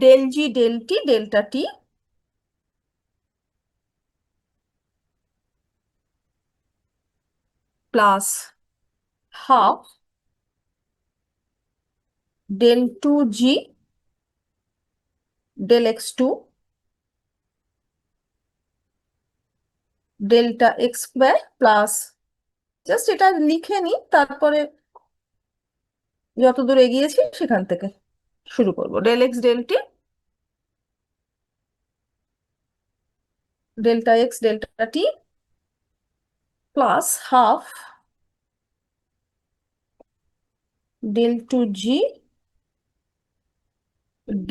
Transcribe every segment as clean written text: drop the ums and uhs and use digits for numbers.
del g del t delta t plus half del 2g del x2 delta x square plus just এটা লিখে নি, তারপরে যতদূর এগিয়েছি সেখান থেকে শুরু করব। Del x del t delta x delta t plus half del 2g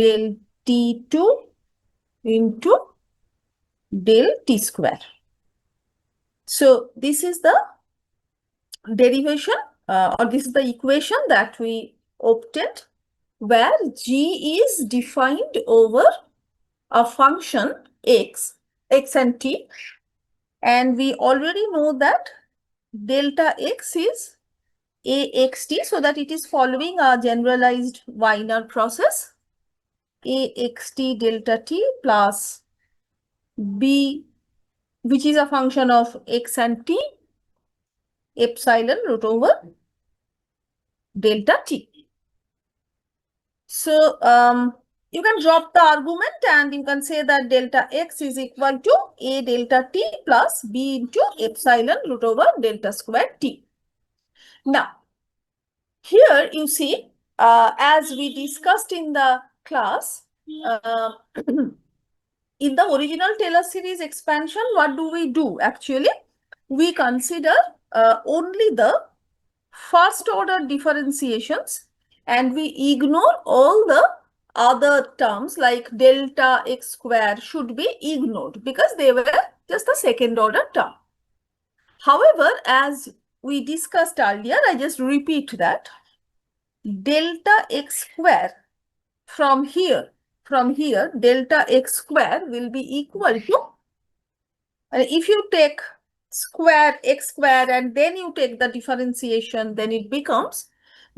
del t2 into del t square. So this is the derivation or this is the equation that we obtained, where g is defined over a function x and t, and we already know that delta x is axt, so that it is following a generalized Wiener process. Axt delta t plus b, which is a function of x and t, epsilon root over delta t. So you can drop the argument and you can say that delta x is equal to a delta t plus b into epsilon root over delta square t. Now, here you see, as we discussed in the class, in the original Taylor series expansion, what do we do? Actually, we consider only the first order differentiations and we ignore all the other terms like delta x square should be ignored because they were just the second order term. However, as we discussed earlier, I just repeat that delta x square from here, delta x square will be equal to, if you take square x square and then you take the differentiation, then it becomes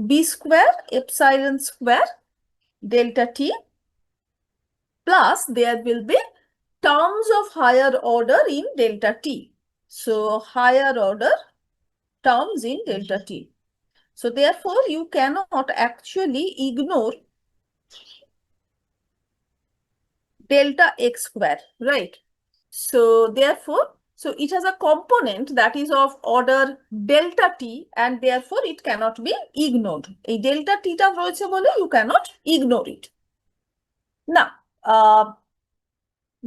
b square epsilon square delta t plus there will be terms of higher order in delta t. So higher order terms in delta t. So therefore you cannot actually ignore delta x square, right? So therefore, so it has a component that is of order delta t and therefore it cannot be ignored. A delta theta royeche bole you cannot ignore it. Now,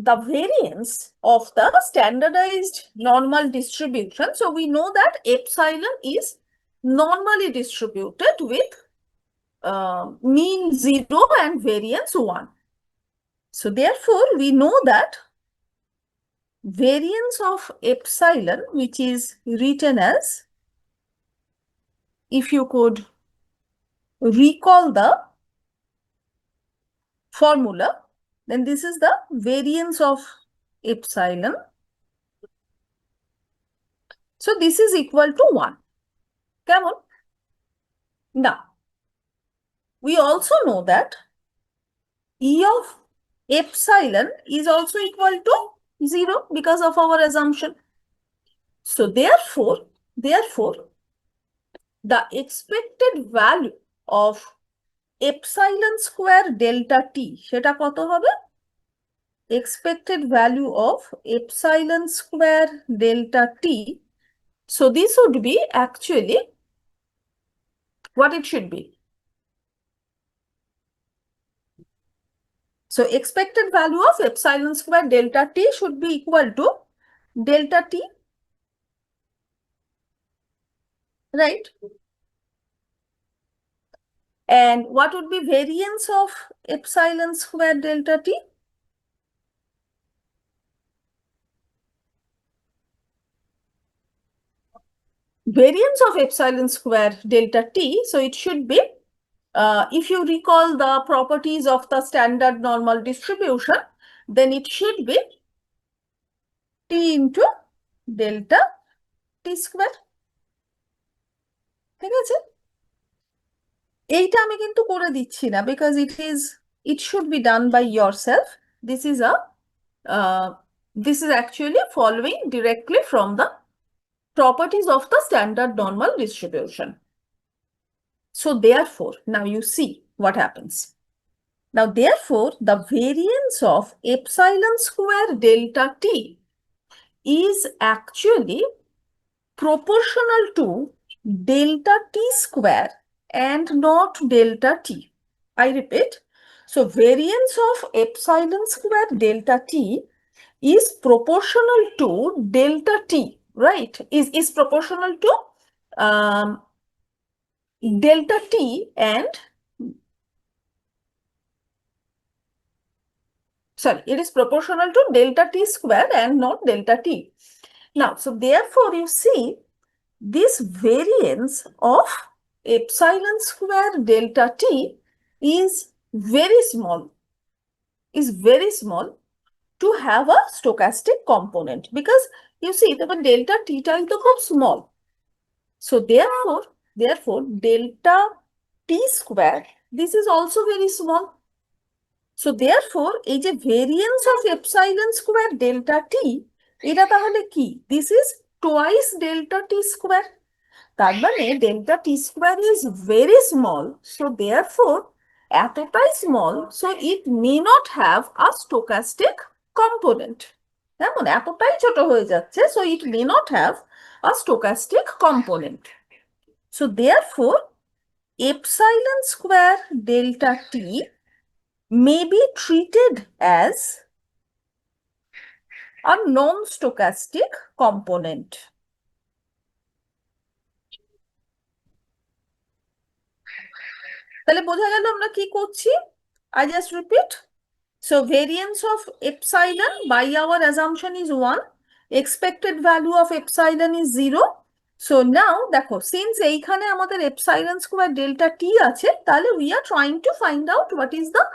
the variance of the standardized normal distribution. So we know that epsilon is normally distributed with mean 0 and variance 1. So therefore, we know that variance of epsilon, which is written as, if you could recall the formula, then this is the variance of epsilon. So this is equal to 1. Come on. Now, we also know that E of epsilon is also equal to 0 because of our assumption. So therefore, the expected value of epsilon square delta t, সেটা কত হবে? Expected value of epsilon square delta t. So this would be actually what it should be. So expected value of epsilon square delta t should be equal to delta t, right? And what would be variance of epsilon square delta t? Variance of epsilon square delta t, so it should be, if you recall the properties of the standard normal distribution, then it should be t into delta t square. ঠিক আছে? এইটা আমি কিন্তু করে দিচ্ছি না because it is it should be done by yourself. This is actually following directly from the properties of the standard normal distribution. So therefore, now you see what happens. Now therefore, the variance of epsilon square delta t is actually proportional to delta t square and not delta t. I repeat, so variance of epsilon square delta t is proportional to delta t, right? Is proportional to delta t and, sorry, it is proportional to delta t square and not delta t. Now, so therefore you see this variance of epsilon square delta t is very small, to have a stochastic component, because you see the delta t টা তো খুব small. So therefore delta t square, this is also very small. So therefore এই যে variance of epsilon square delta t, এটা তাহলে কি? This is twice delta t square. তার মানে delta t square is very small. So therefore এতটাই small, so it may not have a stochastic component. যেমন এতটাই ছোট হয়ে যাচ্ছে, so it may not have a stochastic component. So therefore epsilon square delta t may be treated as a non-stochastic component. তাহলে বোঝা গেল আমরা কি করছি? I just repeat. So variance of epsilon by our assumption is 1. Expected value of epsilon is 0. So now দেখো, since এইখানে আমাদের epsilon square delta t আছে, তাহলে we are trying to find out what is the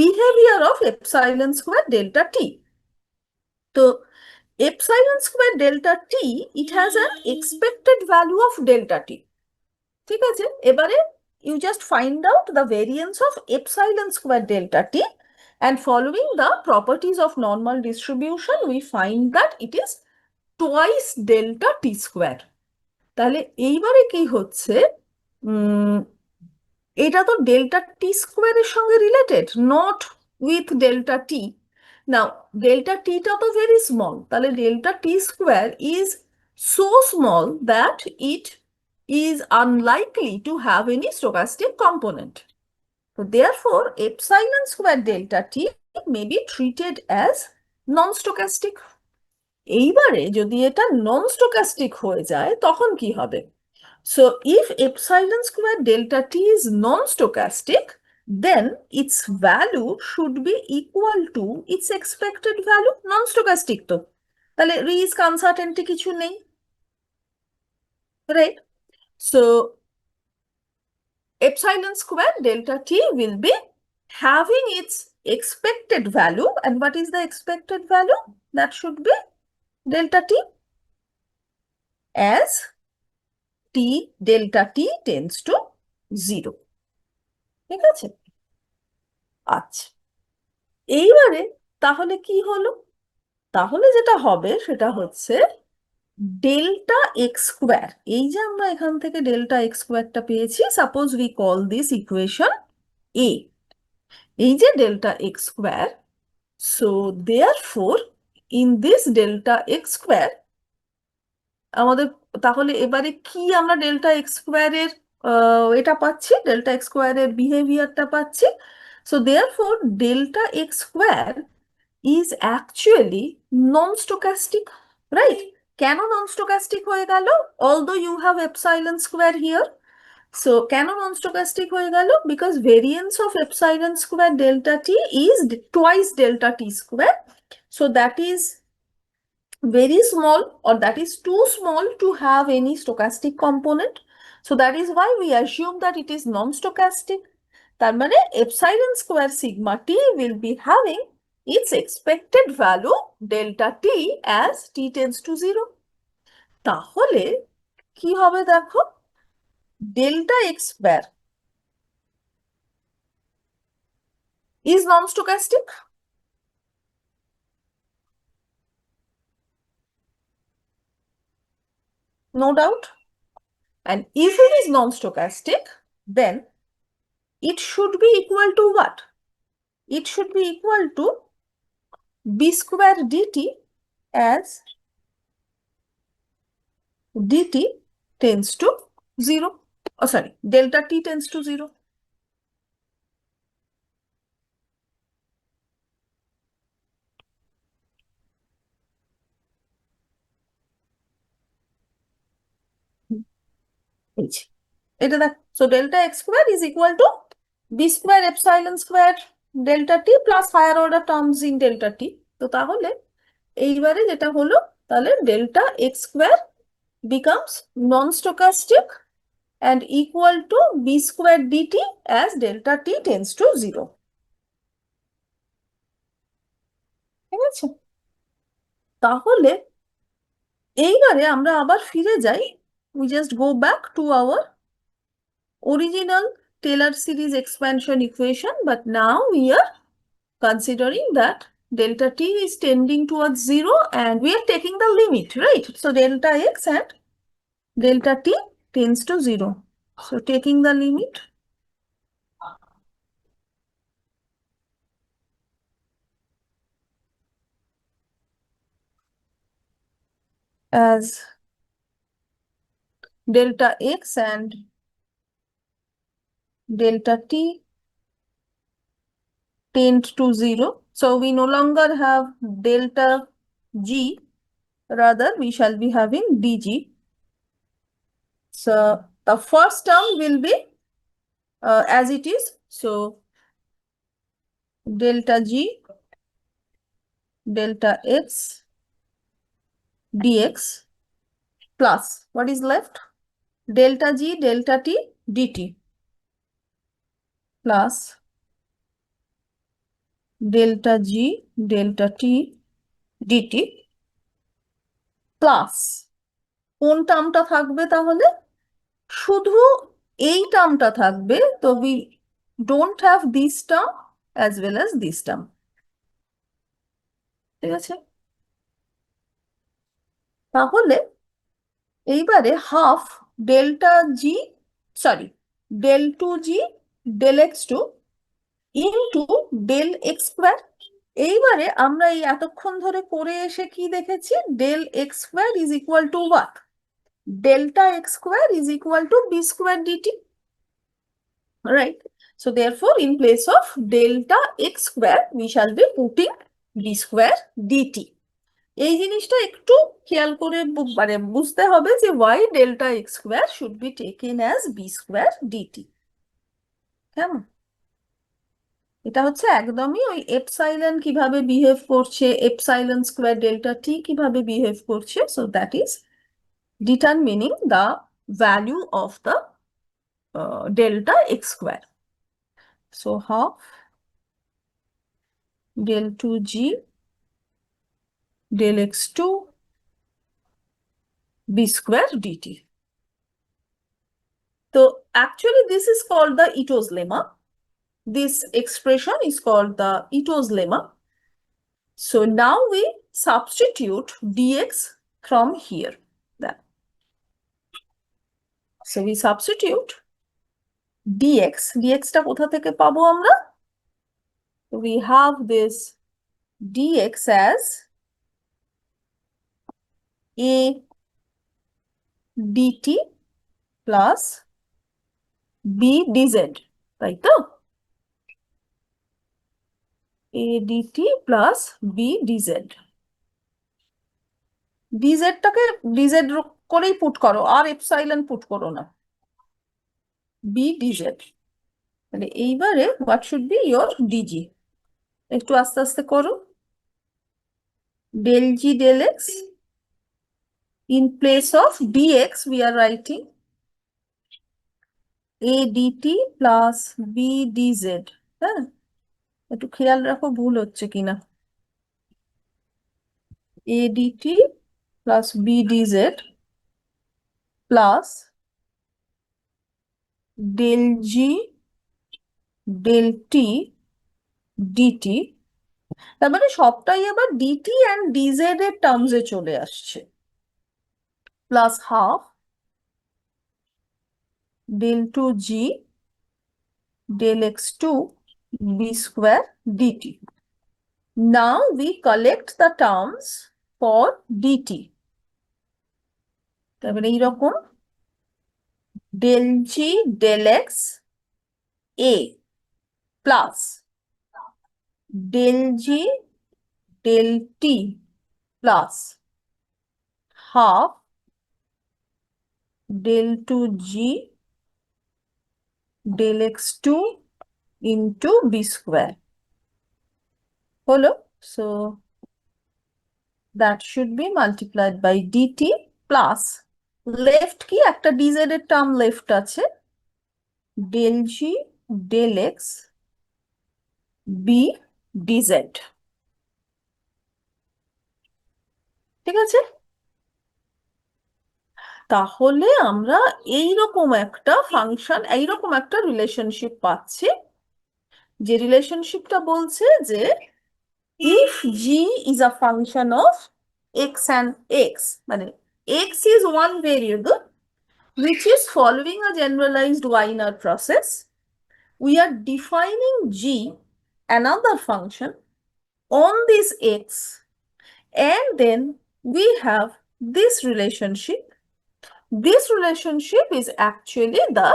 behavior of epsilon square delta t. So epsilon square delta t, it has an expected value of delta t. ঠিক আছে, এবারে you just find out the variance of epsilon square delta t, and following the properties of normal distribution, we find that it is twice delta t square. তাহলে এইবারে কি হচ্ছে, এটা তো delta t স্কোয়ারের সঙ্গে related, not with delta t. Now delta টিটা তো ভেরি স্মল, তাহলে delta t square is so small that it is unlikely to have any stochastic component. So therefore epsilon square delta t may be treated as non-stochastic. এইবারে যদি এটা non-stochastic হয়ে যায় তখন কি হবে? So if epsilon square delta t is non-stochastic, then its value should be equal to its expected value. Non-stochastic তো, তাহলে risk uncertainty কিছু নেই, right? So epsilon square delta t will be having its expected value, and what is the expected value? That should be delta t as delta t tends to 0. ঠিক আছে? আচ্ছা, এইবারে তাহলে কি হলো? তাহলে যেটা হবে সেটা হচ্ছে ডেল্টা এক্স স্কোয়ার, এই যে আমরা এখান থেকে ডেল্টা এক্স স্কোয়ারটা পেয়েছি, suppose we call this equation A, এই যে delta x square, so therefore in this delta x square আমাদের, তাহলে এবারে কি আমরা ডেল্টা এক্স স্কোয়ারের এটা পাচ্ছি, ডেল্টা এক্স স্কোয়ারের বিহেভিয়ারটা পাচ্ছি। So therefore delta x square is actually non-stochastic, right? কেন non-stochastic হয়ে গেল? Although you have epsilon square here. So কেন non-stochastic হয়ে গেল? Because variance of epsilon square delta t is twice delta t square. So that is very small, or that is too small to have any stochastic component. So that is why we assume that it is non-stochastic. তার মানে epsilon square sigma t will be having its expected value delta t as t tends to 0. তাহলে কি হবে দেখো, delta x square, is non-stochastic. No doubt. And if it is non-stochastic, then it should be equal to what? It should be equal to b square dt as dt tends to 0. Oh, sorry, delta t tends to 0. এটা দেখ, so delta x square is equal to b square epsilon square delta t plus higher order terms in delta t. তো তাহলে এইবারে যেটা হলো, তাহলে delta x square becomes non-stochastic and equal to b square dt as delta t tends to 0. ঠিক আছে? তাহলে এইবারে আমরা আবার ফিরে যাই, we just go back to our original Taylor series expansion equation, but now we are considering that delta t is tending towards 0 and we are taking the limit, right? So delta x and delta t tends to 0. So taking the limit as delta x and delta t tend to 0. So we no longer have delta g, rather we shall be having dg. So the first term will be as it is. So delta g delta x dx plus what is left? Delta g delta t dt plus delta g delta t dt plus কোন টার্মটা থাকবে তাহলে? শুধু এই টার্মটা থাকবে, তো we don't have this term as well as this term. ঠিক আছে? তাহলে এইবারে half delta g, sorry, del 2g del x2 into del x square. এইবারে আমরা এই এতক্ষণ ধরে করে এসে কি দেখেছি? Del x square is equal to what? Delta x square is equal to b square dt, right? So therefore in place of delta x square we shall be putting b square dt. এই জিনিসটা একটু খেয়াল করে মানে বুঝতে হবে যে why delta x square should be taken as b square dt. কেমন? এটা হচ্ছে একদমই ওই এপসাইলন কিভাবে বিহেভ করছে, এপসাইলন স্কোয়ার ডেল্টা টি কিভাবে বিহেভ করছে, so that is determining the value of the delta x square. So half del 2g del x2 b square dt. So actually this is called the Ito's lemma. This expression is called the Ito's lemma. So now we substitute dx from here. So we substitute dx. dx টা কোথা থেকে পাবো আমরা? We have this dx as a dt plus b dz, তাই তো? a dt plus b dz. dz টাকে dz করেই put করো, আর এপসাইলন পুট করো না, b dz। তাহলে এইবারে what should be your dg? একটু আস্তে আস্তে করো। del g del x, in place of dx we are writing a dt plus b dz। হ্যাঁ, একটু খেয়াল রাখো ভুল হচ্ছে কিনা। a dt plus b dz plus del g del t dt, তার মানে সবটাই আবার ডিটি অ্যান্ড ডিজেড এর টার্মসে চলে আসছে, plus half del 2g del x2 b square dt. Now we collect the terms for dt. তারপরে এইরকম del g del x a plus del g del t plus half del 2g del x2 into b square. হলো, so that should be multiplied by dt plus left কি একটা dz এর term left আছে, del g del x b dz। ঠিক আছে, তাহলে আমরা এইরকম একটা ফাংশন, এইরকম একটা রিলেশনশিপ পাচ্ছি, যে রিলেশনশিপটা বলছে যে if g is a function of x and x, মানে x is one variable which is following a generalized Wiener process, we are defining g, another function, on this x, and then we have this relationship. This relationship is actually the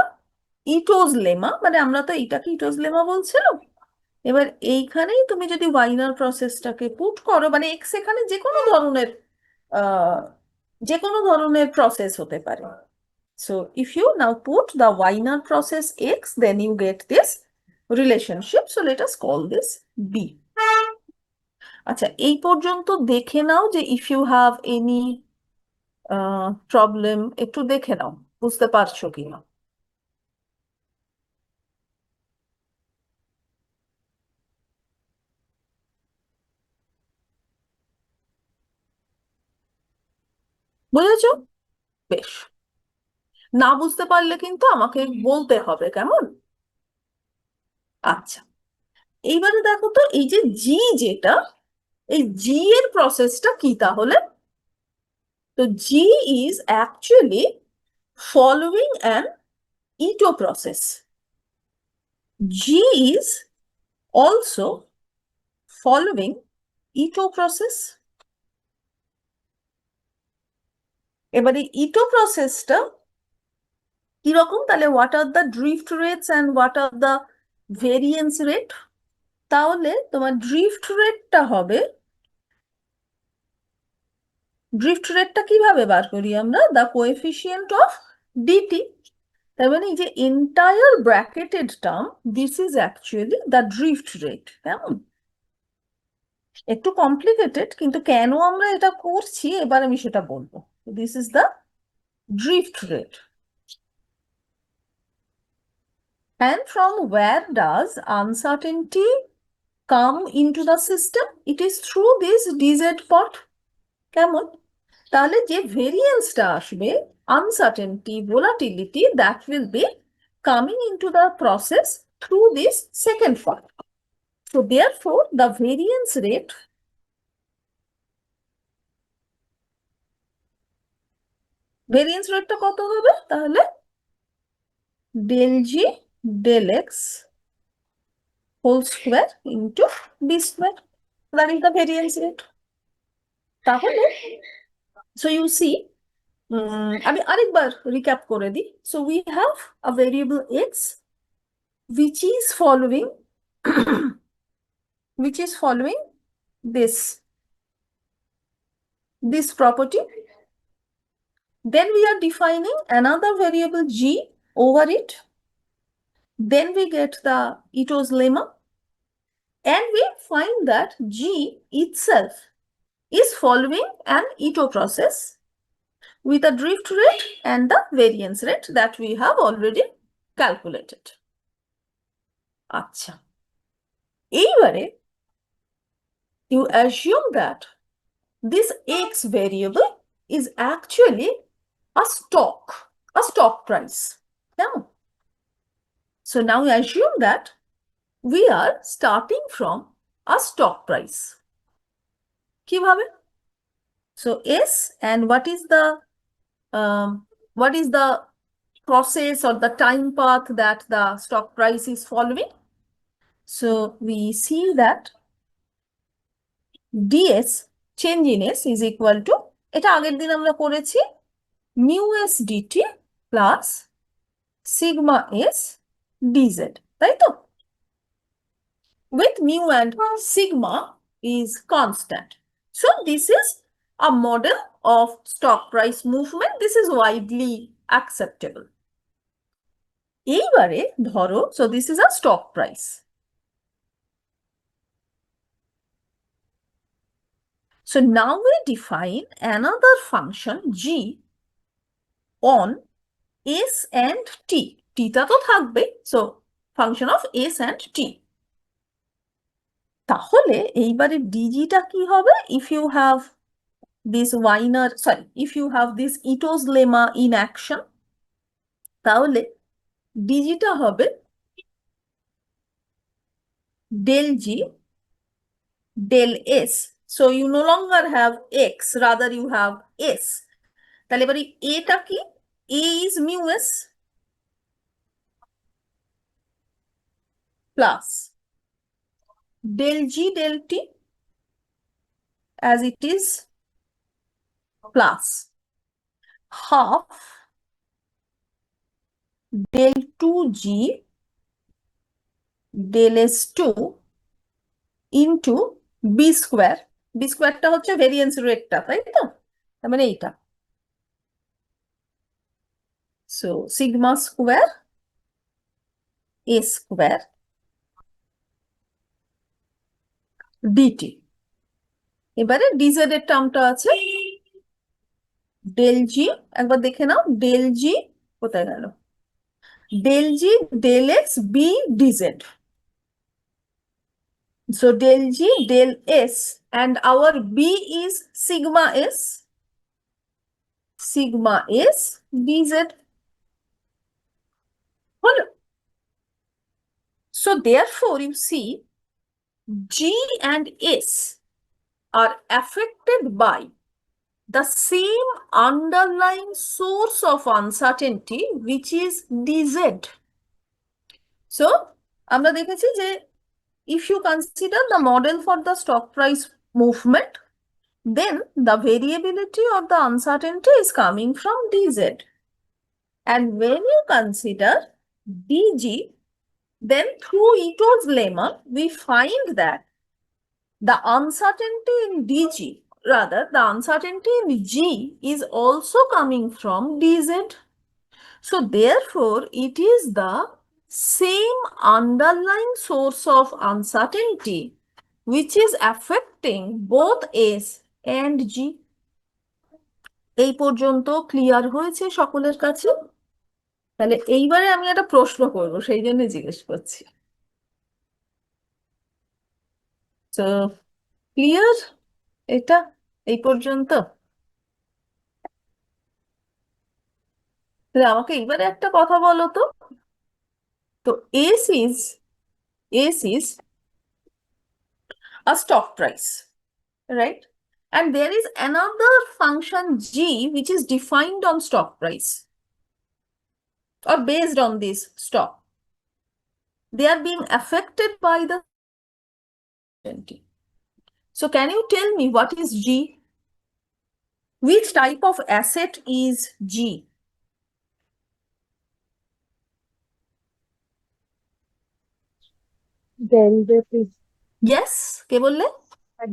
Ito's lemma, মানে আমরা তো এটাকে ইটোজ lemma বলছিলাম। এবার এইখানেই তুমি যদি Warner প্রসেসটাকে put করো, মানে এক্স এখানে যে কোনো ধরনের প্রসেস হতে পারে। So if you now put the Wiener process x, then you get this relationship. So let us call this B. আচ্ছা, এই পর্যন্ত দেখে নাও যে if you have any problem একটু দেখে নাও, বুঝতে পারছো কিনা। বুঝেছো? বেশ, না বুঝতে পারলে কিন্তু আমাকে বলতে হবে, কেমন? আচ্ছা, এইবারে দেখো তো এই যে জি, যেটা এই জি এর প্রসেসটা কি তাহলে? তো g is actually following an Ito process. G is also following Ito process. এবারে ইটো প্রসেসটা কিরকম তাহলে? What are the drift rates and what are the variance rate? তাহলে তোমার ড্রিফট রেটটা হবে, ড্রিফট রেটটা কিভাবে বার করি আমরা? The coefficient of dt. তার মানে এই যে entire bracketed term, this is actually the drift rate. কেমন? একটু কমপ্লিকেটেড, কিন্তু কেন আমরা এটা করছি এবার আমি সেটা বলবো। This is the drift rate. And from where does uncertainty come into the system? It is through this dz part. কেমন? তাহলে যে ভেরিয়েন্সটা আসবে, uncertainty, volatility, that will be coming into the process through this second part. So therefore the variance rate টা কত হবে তাহলে? del g del x whole square into b square. That is the variance rate. তাহলে so you see, আমি আরেকবার recap করে দিই। So we have a variable x which is following this property. Then we are defining another variable g over it. Then we get the Ito's lemma, and we find that g itself is following an Ito process with a drift rate and the variance rate that we have already calculated. আচ্ছা, এইবারে you assume that this x variable is actually a stock price. Now, so now we assume that we are starting from a stock price. কিভাবে? So S, and what is the process or the time path that the stock price is following? So we see that ds, change in S, is equal to, এটা আগের দিন আমরা করেছি, mu s dt plus sigma s dz, তাই তো? With mu and sigma is constant. So this is a model of stock price movement. This is widely acceptable. এইবারে ধরো, so this is a stock price. So now we define another function g on s and t. t টা তো থাকবে, so function of s and t. তাহলে এইবারে dg টা কি হবে? If you have this Wiener, sorry, if you have this Ito's lemma in action, তাহলে dg টা হবে del g del s. So you no longer have x, rather you have s. তাহলে এবারে a টা কি? a is mu s plus del g del t as it is plus half del 2g del s2 into b square. b square টা হচ্ছে variance রেটটা, তাই তো? তার মানে এইটা, so sigma square a square dt. এবারে dz এর টার্মটা আছে del g, একবার দেখে নাও, del g কোথায় গেল? del g del x b dz. So del g del s, and our b is sigma s dz. So therefore you see g and s are affected by the same underlying source of uncertainty, which is dz. So আমরা দেখেছি যে if you consider the model for the stock price movement, then the variability or the uncertainty is coming from dz. And when you consider dg, then through Ito's lemma, we find that the uncertainty in dg, rather the uncertainty in g, is also coming from dz. So therefore, it is the same underlying source of uncertainty which is affecting both s and g. এই পর্যন্ত clear হয়েছে সকলের কাছে? তাহলে এইবারে আমি একটা প্রশ্ন করব, সেই জন্য জিজ্ঞেস করছি। তো ক্লিয়ার এটা এই পর্যন্ত? তাহলে আমাকে এইবারে একটা কথা বলো তো, তো S is a stock price, right? And there is another function g which is defined on stock price or based on this stock. They are being affected by the uncertainty. So can you tell me what is g? Which type of asset is g? Derivative. Yes, কে বললে? A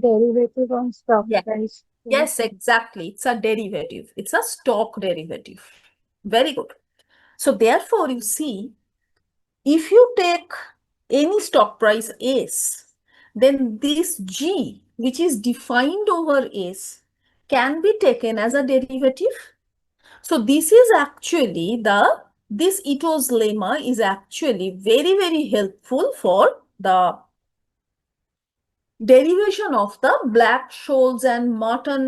derivative on stock Yeah. price. Yes, exactly. It's a derivative. It's a stock derivative. Very good. So therefore, you see, if you take any stock price S, then this G, which is defined over S, can be taken as a derivative. So this is actually this Ito's lemma is actually very, very helpful for the derivation of the Black Scholes and Merton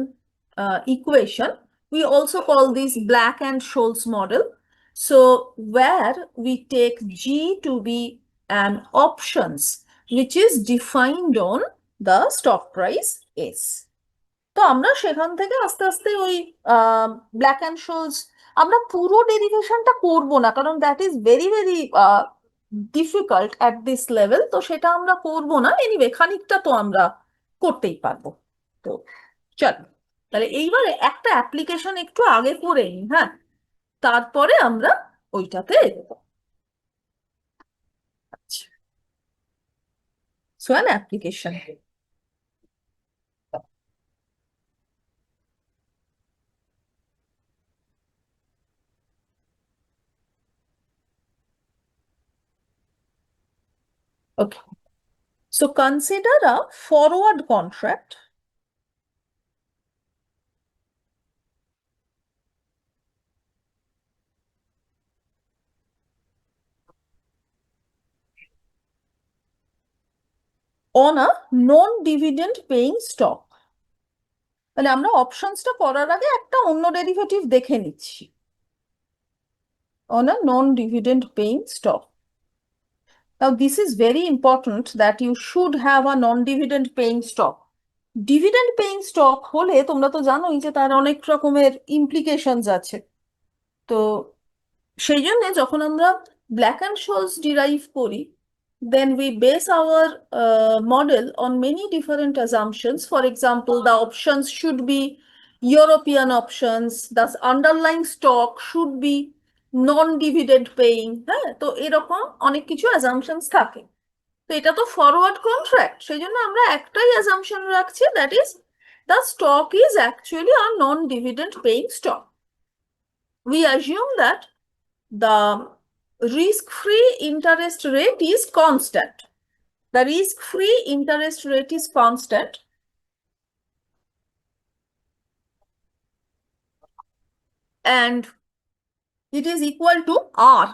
equation. We also call this Black and Scholes model. So where we take G to be and options which is defined on the stock price S. তো আমরা সেখান থেকে আস্তে আস্তে ওই black and Scholz, আমরা পুরো ডেরিভেশনটা করব না, কারণ that is very very difficult at this level, তো সেটা আমরা করব না। এনিওয়ে খানিকটা তো আমরা করতেই পারবো। তো চল, তাহলে এইবারে একটা অ্যাপ্লিকেশন একটু আগে করে নিই, হ্যাঁ, তারপরে আমরা ওইটাতে এগোবো। আচ্ছা, so an application. Okay, so consider a forward contract on a non-dividend paying stock. তাহলে আমরা অপশনসটা করার আগে একটা অন্য ডেরিভেটিভ দেখে নিচ্ছি। On a non-dividend paying stock. Now this is very important that you should have a non-dividend paying stock. Dividend paying stock হলে তোমরা তো জানোই যে তার অনেক রকমের ইমপ্লিকেশনস আছে। তো সেই জন্য যখন আমরা ব্ল্যাক অ্যান্ড শোলস ডিরাইভ করি, then we base our model on many different assumptions. For example, the options should be European options, the underlying stock should be non-dividend paying, হ্যাঁ, তো এরকম অনেক কিছু assumptions থাকে। তো এটা তো ফরওয়ার্ড কন্ট্রাক্ট, সেই জন্য আমরা একটাই অ্যাজাম্পশন রাখছি, that is the stock is actually a non dividend paying stock. We assume that the risk-free interest rate is constant. The risk-free interest rate is constant. And it is equal to R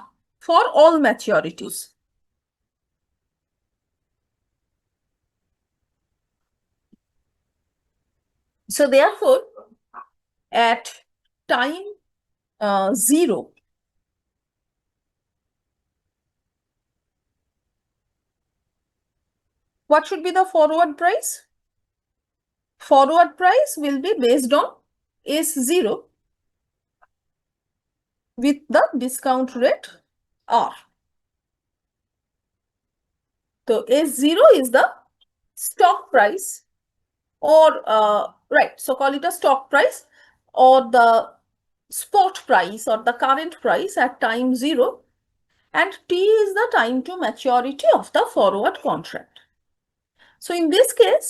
for all maturities. So therefore, at time 0, what should be the forward price? Forward price will be based on S0 with the discount rate R. So S0 is the stock price, or right, so call it a stock price or the spot price or the current price at time 0, and T is the time to maturity of the forward contract. So in this case,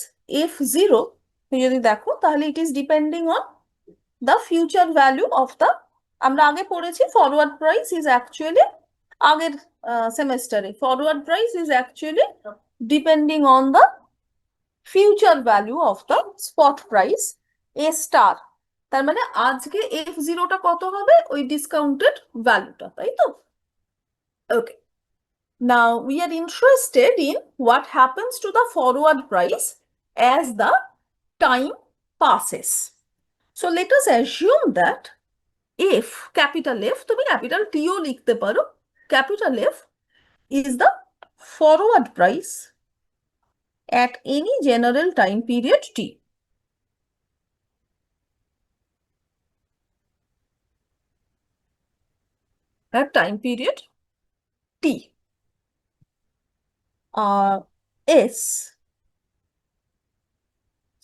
F0 যদি দেখো তাহলে it is depending on the future value of the, আমরা আগে পড়েছি forward price is actually, আগের সেমেস্টারে forward price is actually depending on the future value of the spot price A star. তার মানে আজকে F0 টা কত হবে? ওই ডিসকাউন্টেড ভ্যালুটা, তাই তো? ওকে, now we are interested in what happens to the forward price as the time passes. So let us assume that if capital F, তুমি capital T ও লিখতে পারো, capital F is the forward price at any general time period T. At time period T. S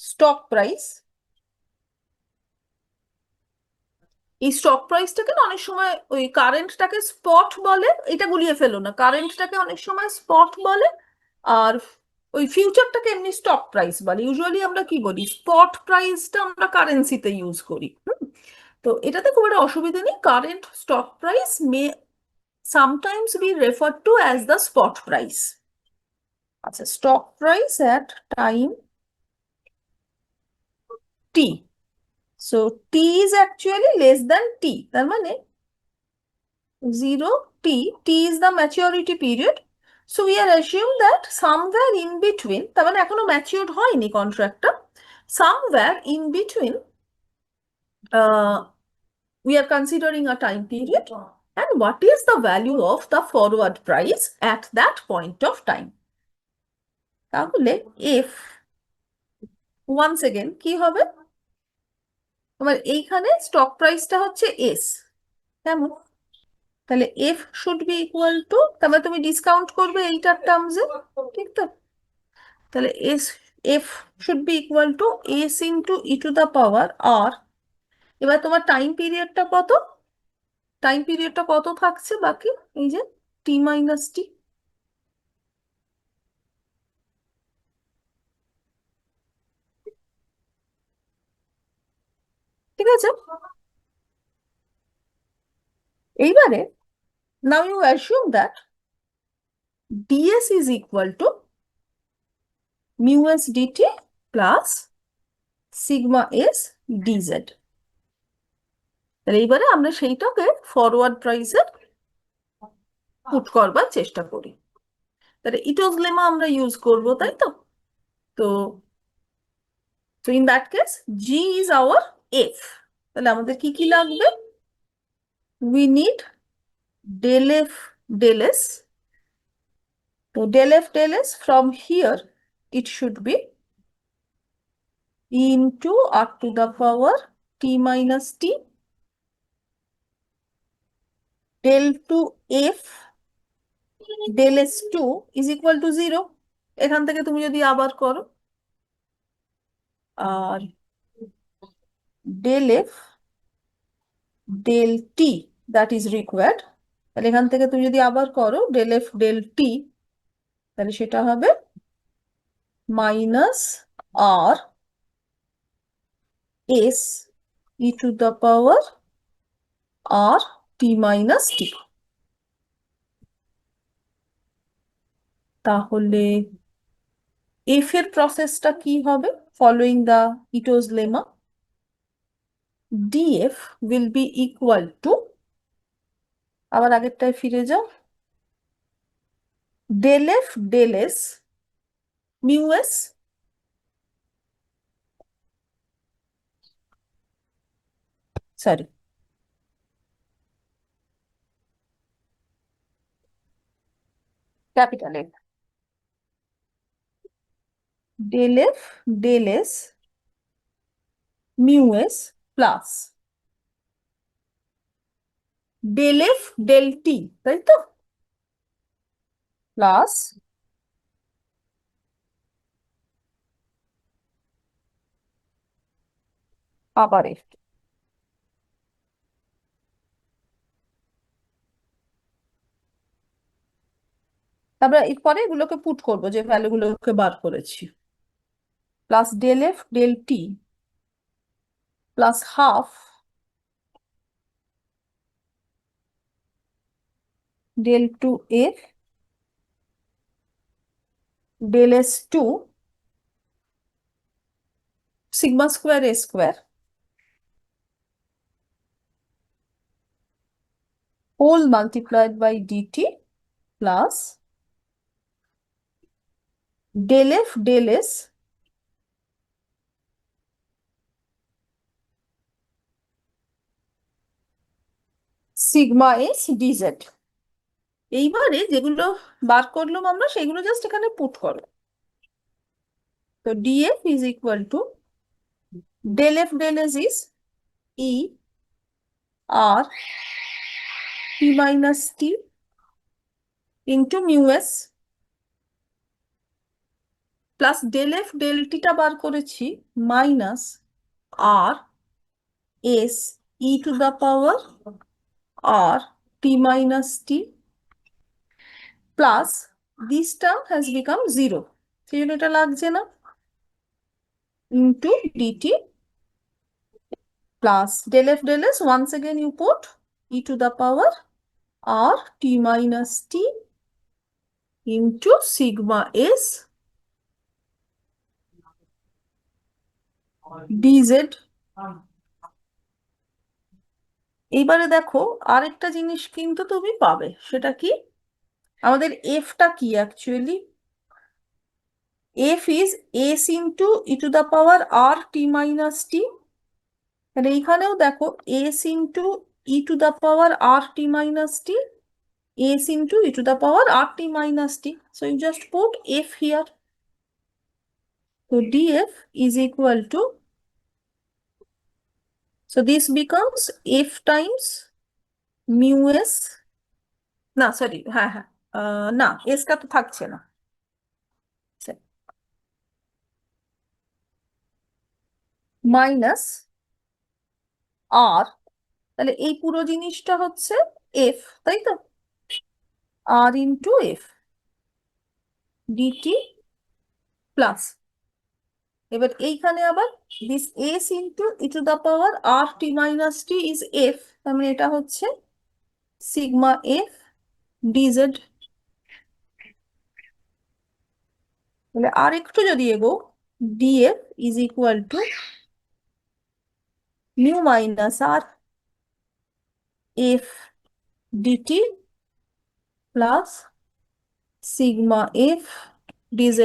stock price, এই stock প্রাইসটাকে না অনেক সময় ওই কারেন্টটাকে spot বলে, এটা গুলিয়ে ফেলো না, কারেন্টটাকে অনেক সময় স্পট বলে, আর ওই ফিউচারটাকে এমনি স্টক প্রাইস বলে। ইউজুয়ালি আমরা কি বলি, স্পট প্রাইসটা আমরা কারেন্সিতে ইউজ করি। তো এটাতে খুব একটা অসুবিধা নেই, current stock price May sometimes be referred to as the spot price. আচ্ছা, stock price at time T. So T is actually less than T. তার মানে 0 T, T is the maturity period. So we are assumed that somewhere in between, তার মানে এখনো mature হয়নি কন্ট্রাক্টটা, somewhere in between we are considering a time period, and what is the value of the forward price at that point of time. তাহলে if once again কি হবে, তোমার এইখানে stock প্রাইসটা হচ্ছে এস, কেমন, তাহলে f should be equal to, তারপরে তুমি ডিসকাউন্ট করবে এইটার টার্মসে, ঠিক তো, তাহলে s f should be equal to s into e to the power r, এবার তোমার টাইম পিরিয়ডটা কত থাকছে বাকি, এই যে টি মাইনাস টি, ঠিক আছে। এইবারে now you assume that ds is equal to mu s dt plus sigma s dz। তাহলে এইবারে আমরা সেইটাকে ফরওয়ার্ড প্রাইসে পুট করবার চেষ্টা করি। তাহলে ইটোজ লেমা আমরা ইউজ করব, তাই তো। তো in that case g is our f। তাহলে আমাদের কি কি লাগবে, we need del f del s, তো del f del s from here it should be into r to the power t minus t del to f del s2 is equal to 0। এখান থেকে তুমি যদি আবার করো, আর del f del t that is required, তাহলে এখান থেকে তুমি যদি আবার করো del f del t, তাহলে সেটা হবে minus r s e to the power r t minus t. তাহলে এফ এর প্রসেসটা কি হবে, following the Ito's lemma, df will be equal to, আবার আগেরটায় ফিরে যাও, del f del s mu s sorry capital F, del f del s mu s plus del f del t, তাই তো, প্লাস আবার f। তারপরে এরপরে এগুলোকে put করবো যে ভ্যালুগুলোকে বার করেছি, plus del f del t plus half del two f del s2 sigma square a square whole multiplied by dt plus del f del s sigma s dz। এইবারে যেগুলো বার করলাম আমরা সেগুলো জাস্ট এখানে পুট করো। তো df is equal to del f del s is e r t minus t into mu s plus del f del t টা বার করেছি minus r s e to the power r t minus t plus this term has become 0, সেই জন্য এটা লাগছে না, into dt plus del f del s once again you put e to the power r t minus t into sigma s dz। এইবারে দেখো আরেকটা জিনিস কিন্তু তুমি পাবে, সেটা কি, আমাদের এফটা কি actually, f is s into e to the power r t minus t, তাহলে এইখানেও দেখো s into e to the power rt minus t, s into e to the power rt minus t. So you just put f here. So df is equal to, so this becomes f times mu s, na sorry, na s টা তো থাকছে না, minus আর, তাহলে এই পুরো জিনিসটা হচ্ছে f, তাই তো, আর ইন্টু এফ ডিটি প্লাস, এবার এইখানে আবার this s into e to the power r t minus t is f, তার মানে এটা হচ্ছে সিগমা এফ ডিজেড। তাহলে আর একটু যদি এগো, df is equal to mu minus r f dt plus sigma f dz.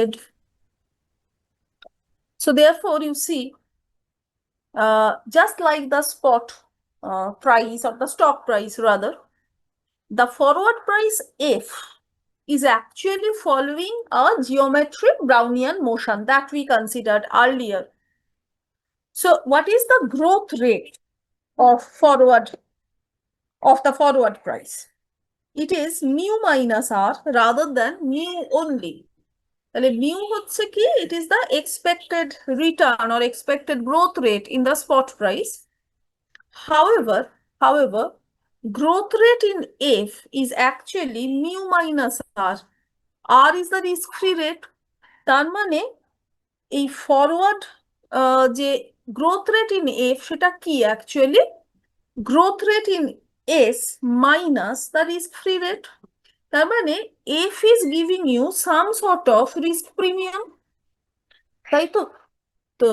So therefore you see, just like the spot price or the stock price rather, the forward price f is actually following a geometric Brownian motion that we considered earlier. So what is the growth rate of the forward price? It is mu minus r rather than mu only. তাহলে mu হচ্ছে কি, it is the expected return or expected growth rate in the spot price. However, growth rate in f is actually mu minus r. r is the risk free rate. তার মানে এই forward যে growth rate in f সেটা কি actually growth rate in s minus the risk free rate. তার মানে f is giving you some sort of risk premium, তাই তো। তো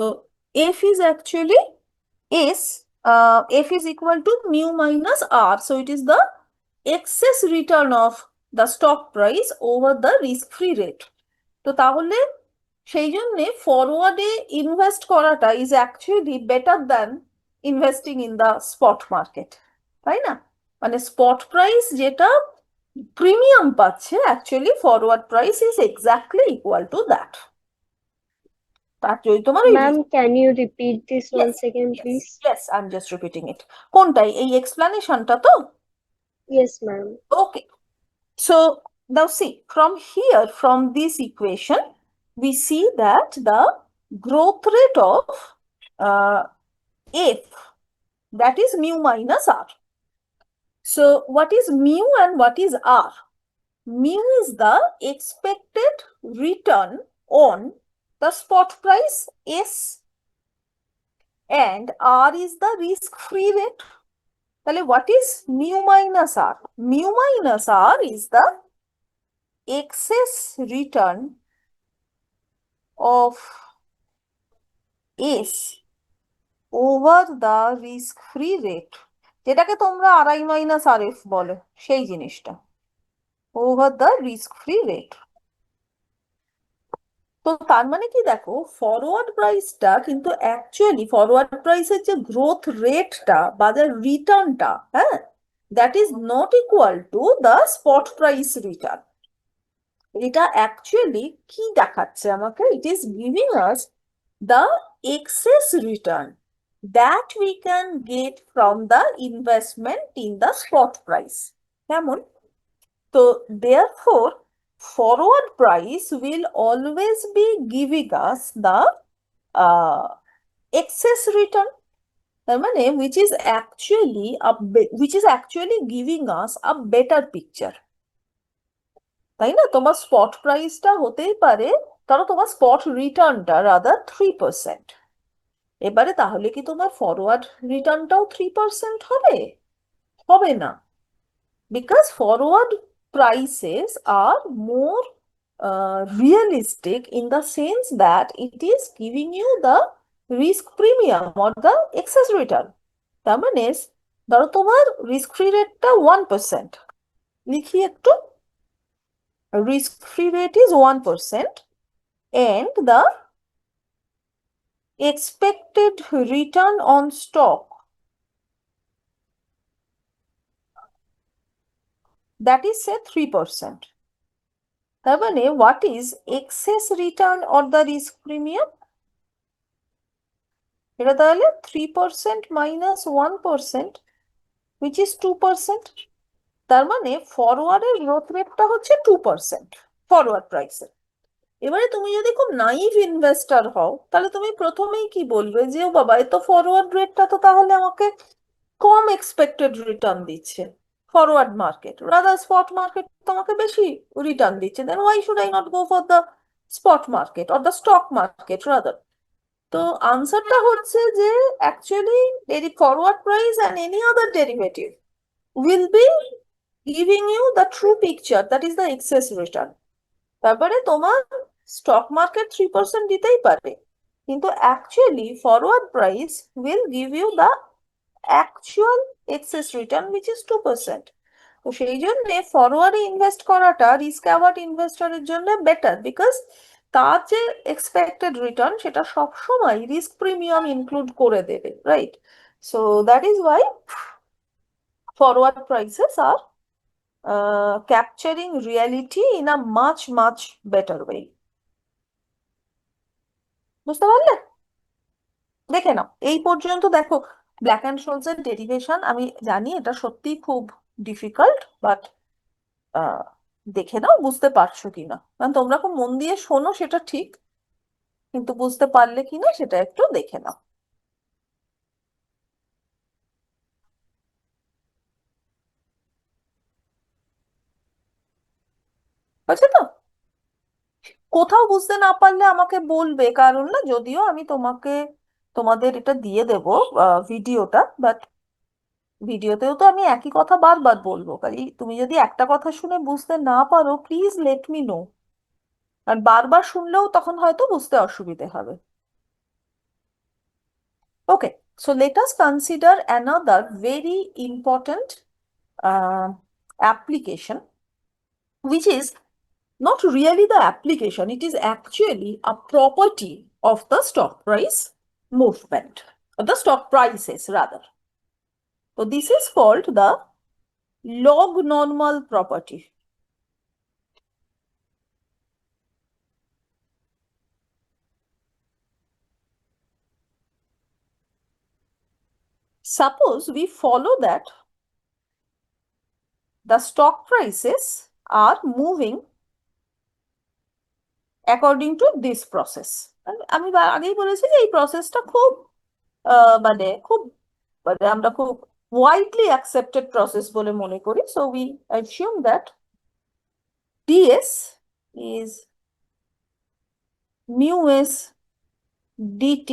f is actually s, f is equal to mu minus r, so it is the excess return of the stock price over the risk free rate. তো তাহলে সেই জন্য ফরওয়ার্ডে invest করাটা is actually better than investing in the spot market, তাই না? মানে spot price যেটা premium পাচ্ছে, actually forward price is exactly equal to that. তার যদি তোমার Ma'am, can you repeat this once again, please? Yes, I'm just repeating it. কোনটাই, এই এক্সপ্লানেশনটা তো? Yes, ma'am. Okay. So now see, from here, from this equation, we see that the growth rate of f, that is mu minus r. So what is mu and what is r? Mu is the expected return on the spot price s, and r is the risk-free rate. তাহলে what is mu minus r? Mu minus r is the excess return of s over the risk-free rate, যেটাকে তোমরা RI minus RF বলো, সেই জিনিসটা, over the risk-free rate. তো তার মানে কি দেখো, ফরওয়ার্ড প্রাইসটা কিন্তু অ্যাকচুয়ালি ফরওয়ার্ড প্রাইসের যে গ্রোথ রেটটা বা যে রিটার্নটা, হ্যাঁ, that is not equal to the spot price return. এটা অ্যাকচুয়ালি কি দেখাচ্ছে আমাকে, it is giving us the excess return that we can get from the investment in the spot price. কেমন? তো therefore forward price will always be giving us the excess return, তার মানে which is actually giving us a better picture, তাই না? তোমার spot প্রাইসটা হতেই পারে, ধরো তোমার স্পট রিটার্নটা রাদার 3%, এবারে তাহলে কি তোমার ফরওয়ার্ড রিটার্নটাও 3% হবে? হবে না, because forward prices are more realistic in the sense that it is giving you the risk premium or the excess return. তার মানে ধরো তোমার রিস্ক ফ্রি রেটটা 1%, লিখি একটু, risk-free rate is 1%, and the expected return on stock that is say 3%. তার মানে what is excess return or the risk premium? এটা তাহলে 3% minus 1% which is 2%. তার মানে ফরওয়ার্ডের গ্রোথ রেটটা হচ্ছে 2% ফরওয়ার্ড প্রাইসে। এবারে তুমি যদি খুব নাইভ ইনভেস্টর হও তাহলে তুমি প্রথমেই কি বলবে যে ও বাবা এ তো ফরওয়ার্ড রেটটা তো তাহলে আমাকে কম এক্সপেক্টেড রিটার্ন দিচ্ছে forward market, rather spot market তোমাকে বেশি রিটার্ন দিচ্ছে, then why should I not go for the spot market or the stock market rather. তো আনসারটা হচ্ছে যে actually forward price and any other derivative will be giving you the true picture, that is the excess return. তারপরে তোমার stock market 3% দিতেই পারে, কিন্তু actually forward price will give you the actual excess return which is 2%. তো সেই জন্য ফরওয়ার্ডে invest করাটা risk অ্যাভার্ট ইনভেস্টরের জন্য বেটার, বিকজ তার যে এক্সপেক্টেড রিটার্ন সেটা সবসময় রিস্ক প্রিমিয়াম ইনক্লুড করে দেবে, right? So that is Y forward prices are capturing reality in a much much better way. বুঝতে পারলে? দেখে নাও এই পর্যন্ত, দেখো ব্ল্যাক অ্যান্ড শোলস এর ডেরিভেশন আমি জানি এটা সত্যি খুব ডিফিকাল্ট, বাট দেখে নাও বুঝতে পারছো কিনা, কারণ তোমরা খুব মন দিয়ে শোনো সেটা ঠিক, কিন্তু বুঝতে পারলে কিনা সেটা একটু দেখে নাও। বুঝছো তো? কোথাও বুঝতে না পারলে আমাকে বলবে, কারণ না যদিও আমি তোমাদের এটা দিয়ে দেবো ভিডিওটা, বাট ভিডিওতেও তো আমি একই কথা বারবার বলবো, কাজে তুমি যদি একটা কথা শুনে বুঝতে না পারো প্লিজ লেট মি নো, আর বারবার শুনলেও তখন হয়তো বুঝতে অসুবিধে হবে। ওকে, so let us consider another very important application, which is not really the application, it is actually a property of the stock price movement, or the stock prices rather. So this is called the log normal property. Suppose we follow that the stock prices are moving according to this process. আমি আগেই বলেছি যে এই প্রসেসটা খুব মানে আমরা খুব widely accepted process বলে মনে করি, so we assume that ds is mu s dt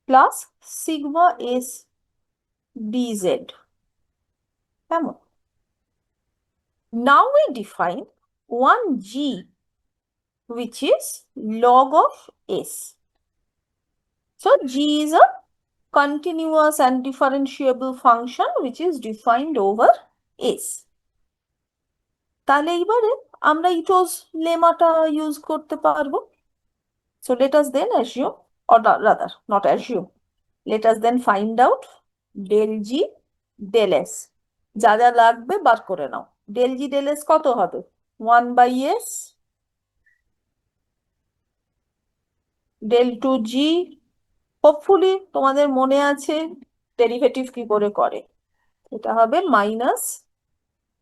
plus sigma s dz. কেমন? Now we define one g which is log of s. So g is a continuous and differentiable function which is defined over s. তাহলে এবারে আমরা ইটোস লেমাটা use করতে পারবো। So let us then assume, or rather not assume, let us then find out del g del s, যা যা লাগবে বার করে নাও। del g del s কত হবে? 1/s del 2g, হোপফুলি তোমাদের মনে আছে ডেরিভেটিভ কি করে করে, এটা হবে minus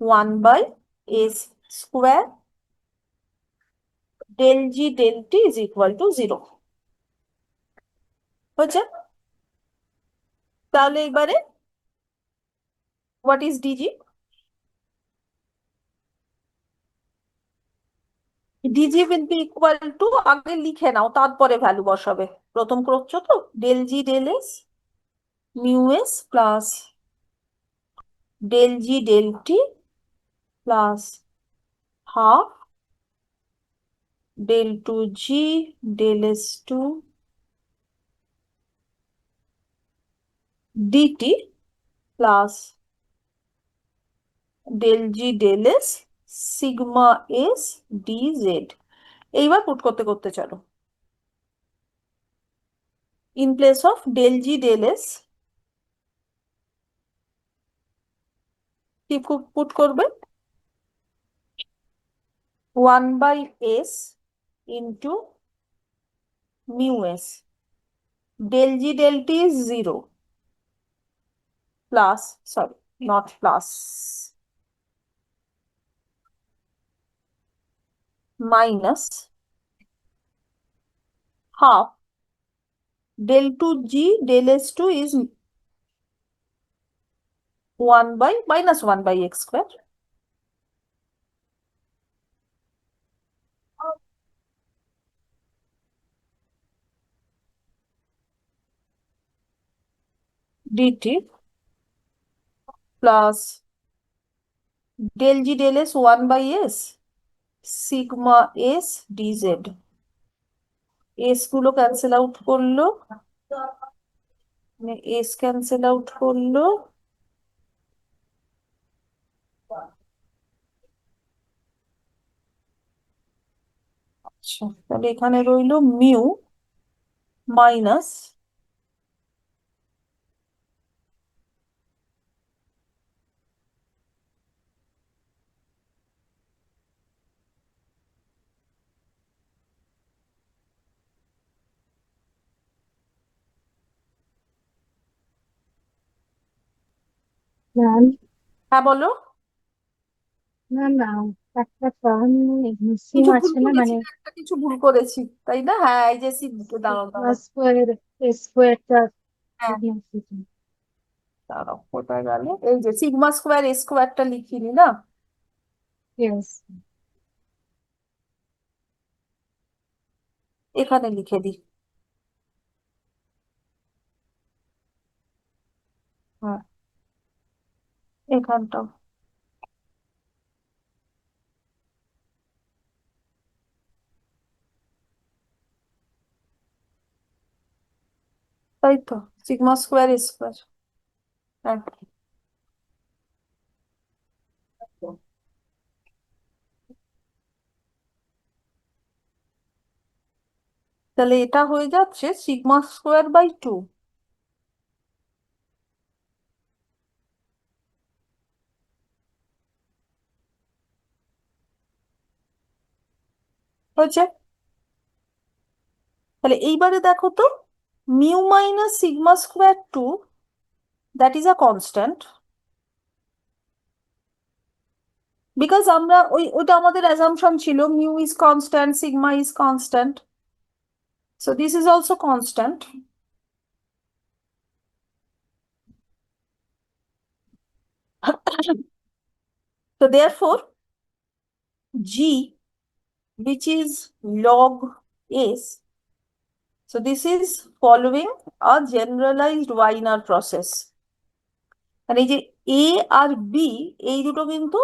1/s square del g del t is equal to 0 হচ্ছে। তাহলে এবারে what is dg? dg will be equal to, আগে লিখে নাও তারপরে ভ্যালু বসাবে, প্রথম করছো তো, del g del s mu s plus del g del t plus half del 2g del s2 dt plus del g del s sigma s dz। এইবার put করতে করতে চলো, in place of del g del s কি put করবে? 1 by s into mu s. Del g del t is 0 plus, sorry, not plus, minus half del 2g del s2 is 1 by minus 1 by x square. dt plus del g del s 1 by s sigma s dz. s গুলো cancel out করলো, মানে s cancel out করলো, আচ্ছা তাহলে এখানে রইলো mu minus ma'am, হ্যাঁ বলো। ম্যাম, একটা টার্ম মিসিং কিছু ভুল আছে না, করেছি, মানে একটা কিছু ভুল করেছি তাই না? হ্যাঁ এই যে দাঁড়াও সিগমা দাঁড়াও, স্কোয়ার স্কোয়ারটা হ্যাঁ দাঁড়াও, কোথায় গেল? এই যে সিগমা স্কোয়ার এ স্কোয়ারটা লিখিনি না, ইয়েস। এখানে লিখে দিই। হ্যাঁ এখানটাও তাই তো, সিগমা স্কোয়ার এ স্কোয়ার। হ্যাঁ তাহলে এটা হয়ে যাচ্ছে সিগমা স্কোয়ার বাই 2। হয়েছে? তাহলে এইবারে দেখো তো, mu minus sigma square 2, that is a constant, because আমরা ওইটা আমাদের অ্যাজাম্পশন ছিল, mu is constant, sigma is constant, so this is also constant. So therefore, G, which is log S, so this is following a generalized Wiener process. And এই যে A R B এই দুটো কিন্তু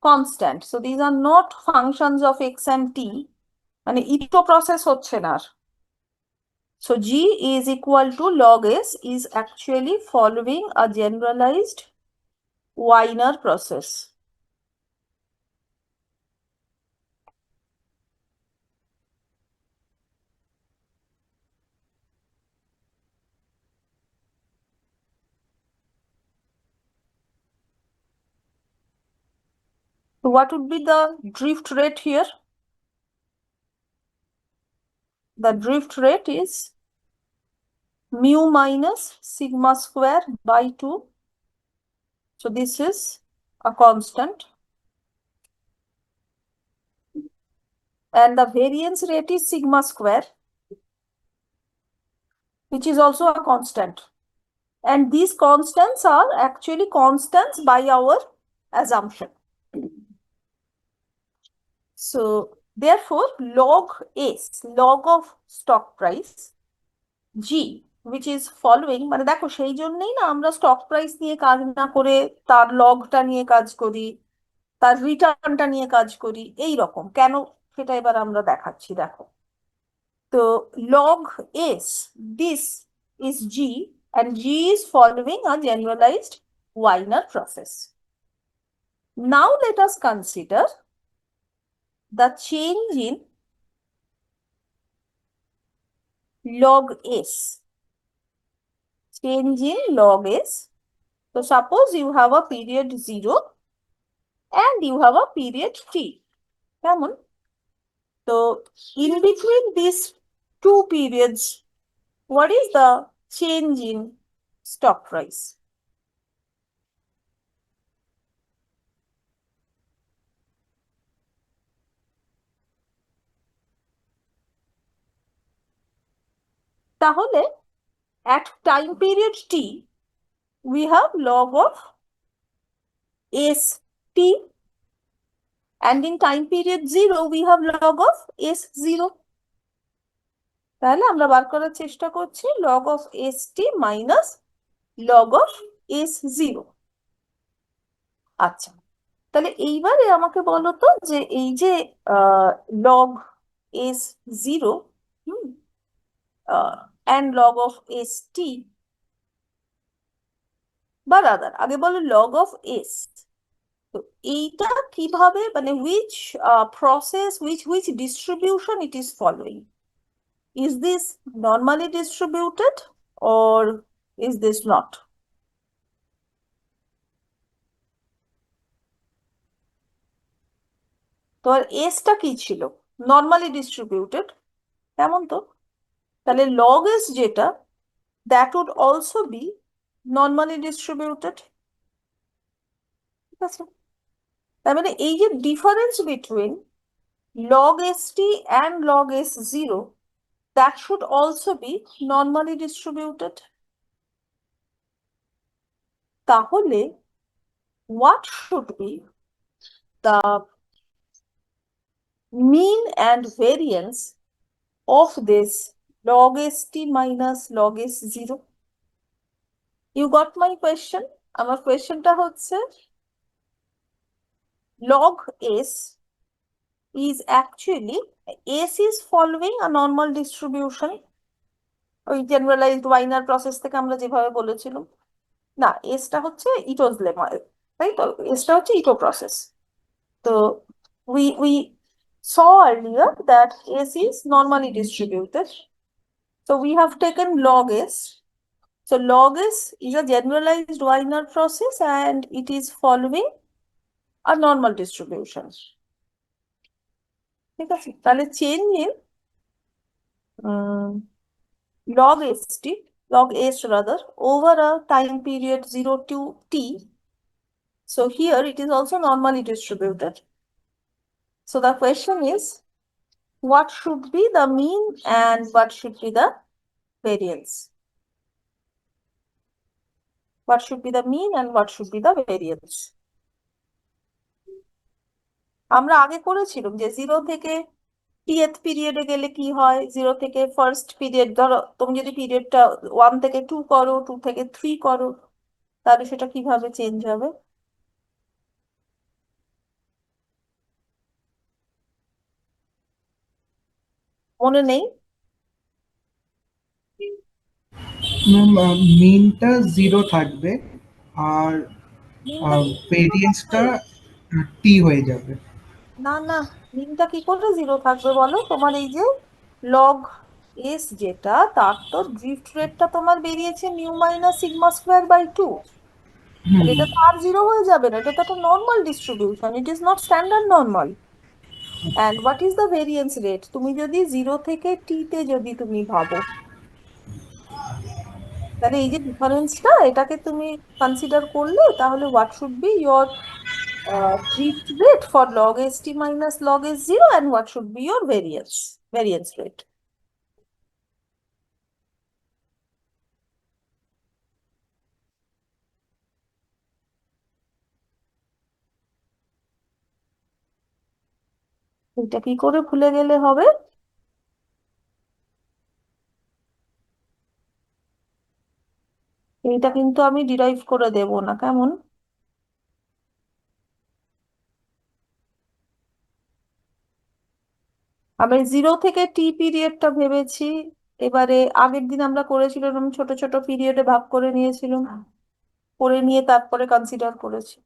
constant. So these are not functions of x and t. মানে ইটো process হচ্ছে না আর। So G is equal to log S is actually following a generalized Wiener process. So what would be the drift rate here? The drift rate is mu minus sigma square by 2. So this is a constant. And the variance rate is sigma square, which is also a constant. And these constants are actually constants by our assumption. So therefore, log S, log of stock price, G, which is following, মানে দেখো সেই জন্যই না আমরা stock price নিয়ে কাজ না করে তার লগটা নিয়ে কাজ করি, তার রিটার্নটা নিয়ে কাজ করি, এই রকম কেন সেটা এবার আমরা দেখাচ্ছি। দেখো তো log s, this is G, and G is following a generalized Wiener process. Now let us consider the change in log s. Change in log s. So suppose you have a period 0 and you have a period t. কেমন? তো in between these two periods, what is the change in stock price? তাহলে at time period t, we have log of st, and in time period 0, we have log of s0. তাহলে আমরা বার করার চেষ্টা করছি log of st minus log of s0. আচ্ছা, তাহলে এইবারে আমাকে বলো তো যে এই যে log s0 and log of st, বা রাদার আগে বলো log of s, তো এইটা কিভাবে, মানে which process, which distribution it is following? Is this normally distributed or is this not? তো আর s টা কি ছিল? নর্মালি ডিস্ট্রিবিউটেড, তেমন তো। তাহলে log s যেটা, that would also be normally distributed, ঠিক আছে? তার মানে এই যে difference between log st and log s0, that should also be normally distributed. তাহলে what should be the mean and variance of this log st minus log s0? You got my question? আমার কোয়েশ্চেনটা হচ্ছে log s is actually, s is following a normal distribution, ওই generalised Warner process থেকে আমরা যেভাবে বলেছিলাম। না, এসটা হচ্ছে ইটোজ লেমা, তাই তো, এসটা হচ্ছে ইটো প্রসেস। তো we saw earlier that s is normally distributed, so we have taken log s. So log s is a generalized Wiener process and it is following a normal distribution. ঠিক আছে, তাহলে change in log st, log s rather, over a time period 0 to t. So here it is also normally distributed. So the question is, what should be the mean and what should be the variance? What should be the mean and what should be the variance? আমরা আগে করেছিলাম যে 0 থেকে টিএথ পিরিয়ডে গেলে কি হয়, 0 থেকে ফার্স্ট পিরিয়ড, ধরো তুমি যদি পিরিয়ডটা 1 থেকে 2 করো, 2 থেকে 3 করো, তাহলে সেটা কিভাবে চেঞ্জ হবে? মনে নেই? মিনটা 0 থাকবে আর মিনটা কি zero ভেরিয়েন্সটা থাকবে? টি হয়ে যাবে। না না, মিনটা কি করে 0 থাকবে বলো? তোমার এই যে লগ এস যেটা, তার তো ড্রিফট রেটটা তোমার বেরিয়েছে mu minus sigma square by 2। তাহলে এটা তো আর 0 হয়ে যাবে না, এটা তো একটা normal distribution, it is not standard normal. And what is the variance rate? তুমি যদি 0 থেকে টি তে যদি তুমি ভাবো, তাহলে এই যে ডিফারেন্সটা, এটাকে তুমি কনসিডার করলে, তাহলে what should be your drift rate for log st minus log s0 and what should be your variance rate? এটা কি করে ভুলে গেলে হবে? এইটা কিন্তু আমি ডিরাইভ করে দেব না, কেমন? আমি 0 থেকে টি পিরিয়ডটা ভেবেছি, এবারে আগের দিন আমরা করেছিলাম ছোট ছোট পিরিয়ডে ভাগ করে নিয়েছিলাম, করে নিয়ে তারপরে কনসিডার করেছি।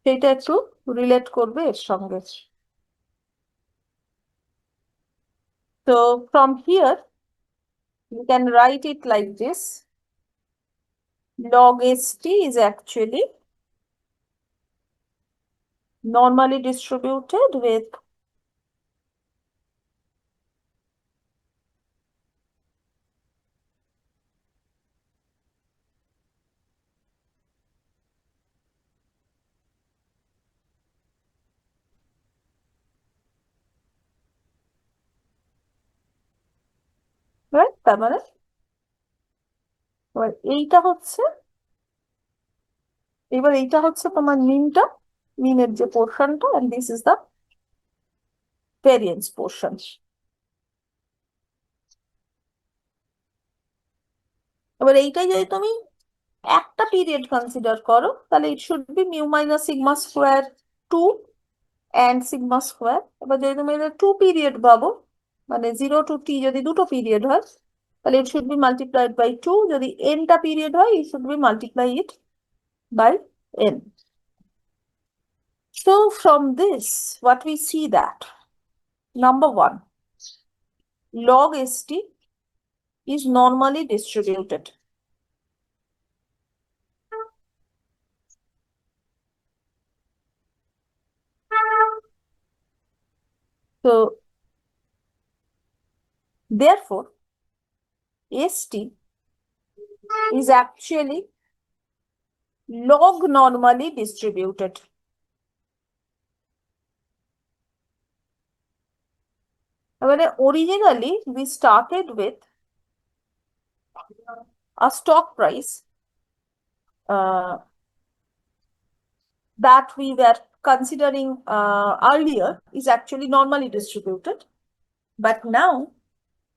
সেটা একটু রিলেট করবে এর সঙ্গে। তো from here you can write it like this: log st is actually normally distributed with right? তার মানে এবার এইটা হচ্ছে তোমার মিনটা, মিনের যে পোর্শনটা, and this is the variance portion. এবার এইটাই যদি তুমি একটা পিরিয়ড কনসিডার করো, তাহলে it should B mu minus sigma square 2 and sigma square. এবার যদি তুমি এটা 2 পিরিয়ড ভাবো, মানে 0 to t যদি দুটো পিরিয়ড হয়, তাহলে it should be multiplied by 2। যদি nটা পিরিয়ড হয়, it should be multiply it by n. So from this, what we see that number 1, log st is normally distributed. So therefore, st is actually log normally distributed. এবারে originally we started with a stock price that we were considering earlier is actually normally distributed, but now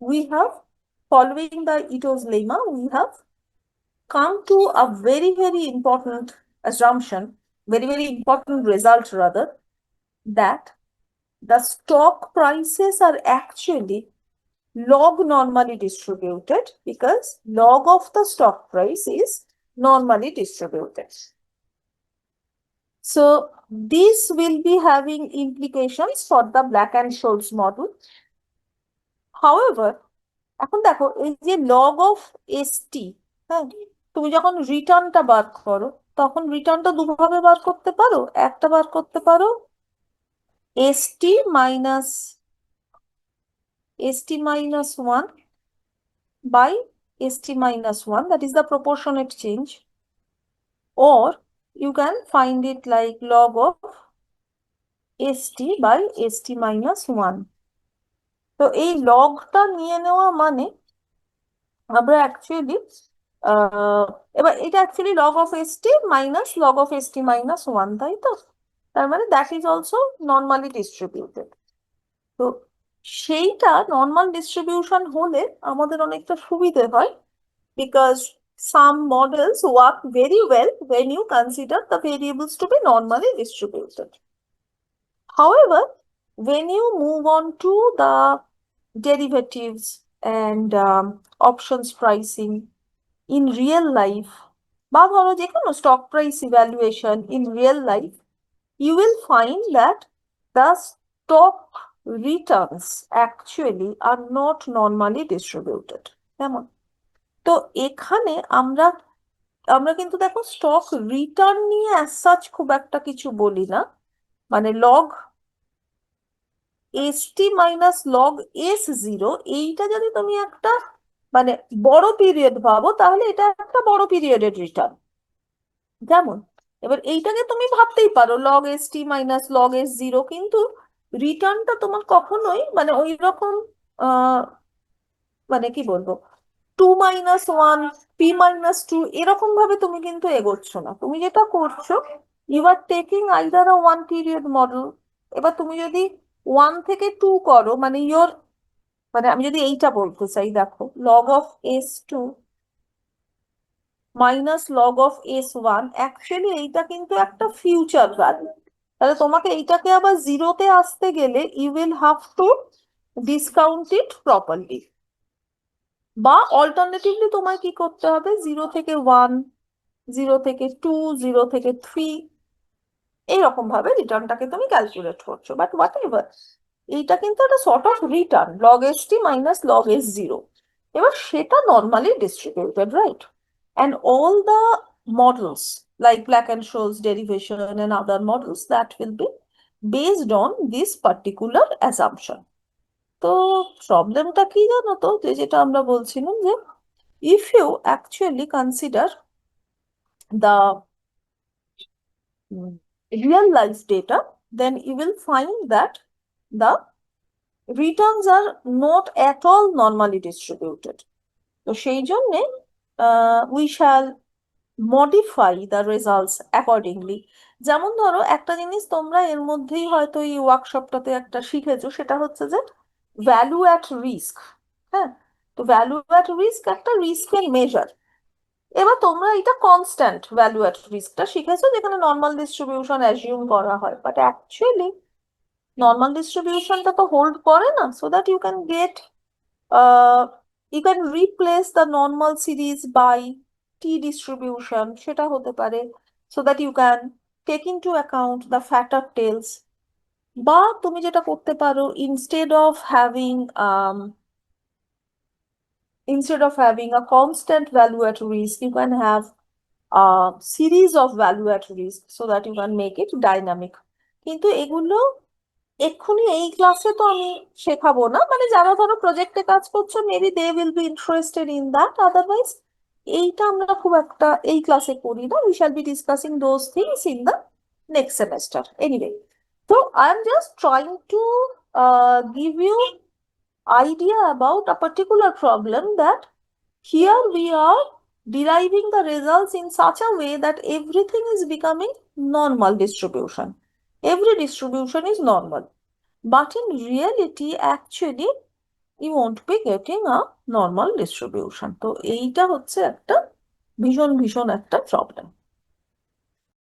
we have, following the Ito's lemma, we have come to a very, very important assumption, very, very important result rather, that the stock prices are actually log normally distributed because log of the stock price is normally distributed. So this will be having implications for the Black and Scholes model. However, এখন দেখো এই যে log of st, হ্যাঁ, তুমি যখন রিটার্নটা বার করো, তখন রিটার্নটা দুভাবে বার করতে পারো। একটা বার করতে পারো st minus 1 by st minus 1, that is the proportionate change, or you can find it like log of st by st minus 1. তো এই লগটা নিয়ে নেওয়া মানে আমরা অ্যাকচুয়ালি এবার এটা actually log of st minus log of st minus 1, তাই তো? তার মানে that is also normally distributed. তো সেইটা নর্মাল ডিস্ট্রিবিউশন হলে আমাদের অনেকটা সুবিধে হয়, because some models work very well when you consider the variables to be normally distributed. However, when you move on to the derivatives and options pricing in real life, বা ধরো যে কোনো stock price evaluation in real life, you will find that the stock returns actually are not normally distributed. কেমন? তো এখানে আমরা আমরা কিন্তু দেখো স্টক রিটার্ন নিয়ে অ্যাজ সাচ খুব একটা কিছু বলি না, মানে log st minus log s0, এইটা যদি তুমি একটা মানে বড় পিরিয়ড ভাবো, তাহলে এটা একটা বড় পিরিয়ডের রিটার্ন। যেমন এবার এইটাকে তুমি ভাবতেই পারো log st minus log s0, কিন্তু রিটার্নটা তোমার কখনোই মানে ওই রকম মানে কি বলবো 2 মাইনাস 1 p মাইনাস 2 এরকম ভাবে তুমি কিন্তু এগোচ্ছ না। তুমি যেটা করছো, you are taking either a 1 period model. এবার তুমি যদি 1 থেকে 2 করো, মানে ইয়োর মানে আমি যদি এইটা বলতে চাই, দেখো log of s2 minus log of s1, actually এইটা কিন্তু একটা ফিউচার ভ্যালু। তাহলে তোমাকে এইটাকে আবার জিরোতে আসতে গেলে you will have to discount it properly, বা অল্টারনেটিভলি তোমায় কি করতে হবে, 0 থেকে 1, 0 থেকে 2, 0 থেকে 3, এইরকম ভাবে রিটার্নটাকে তুমি ক্যালকুলেট করছো। বাট হোয়াট এভার, এইটা কিন্তু একটা sort of return log st minus log s0। এবার সেটা normally distributed, right? And all the models like Black and Scholes derivation and other models that will be based on this particular assumption. তো প্রবলেমটা কি জানো তো, যেটা আমরা বলছিলাম যে if you actually consider the real life data, then you will find that the returns are not at all normally distributed. তো সেই জন্যে we shall modify the results accordingly. যেমন ধরো একটা জিনিস তোমরা এর মধ্যেই হয়তো এই ওয়ার্কশপটাতে একটা শিখেছো, সেটা হচ্ছে যে ভ্যালু অ্যাট রিস্ক। হ্যাঁ, তো ভ্যালু অ্যাট রিস্ক একটা রিস্কের মেজার। এবার তোমরা এটা কনস্ট্যান্ট ভ্যালু অ্যাট রিস্কটা শিখেছো, যেখানে নর্মাল ডিস্ট্রিবিউশন অ্যাজিউম করা হয়, বাট অ্যাকচুয়ালি নর্মাল ডিস্ট্রিবিউশনটা তো হোল্ড করে না, so that you can get you can replace the normal series by t distribution, সেটা হতে পারে, so that you can take into account the fatter tails। বা তুমি যেটা করতে পারো, instead of having a constant value at risk, you can have a series of value at risk so that you can make it dynamic। কিন্তু এগুলো এক্ষুনি এই ক্লাসে তো আমি শেখাবো না, মানে যারা ধরো প্রজেক্টে কাজ করছো maybe they will be interested in that, otherwise এইটা আমরা খুব একটা এই ক্লাসে করি না। We shall be discussing those things in the next semester anyway. তো I am just trying to give you idea about a particular problem, that here we are deriving the results in such a way that everything is becoming normal distribution. Every distribution is normal. But in reality, actually, you won't be getting a normal distribution. তো এইটা হচ্ছে একটা ভীষণ ভীষণ একটা problem.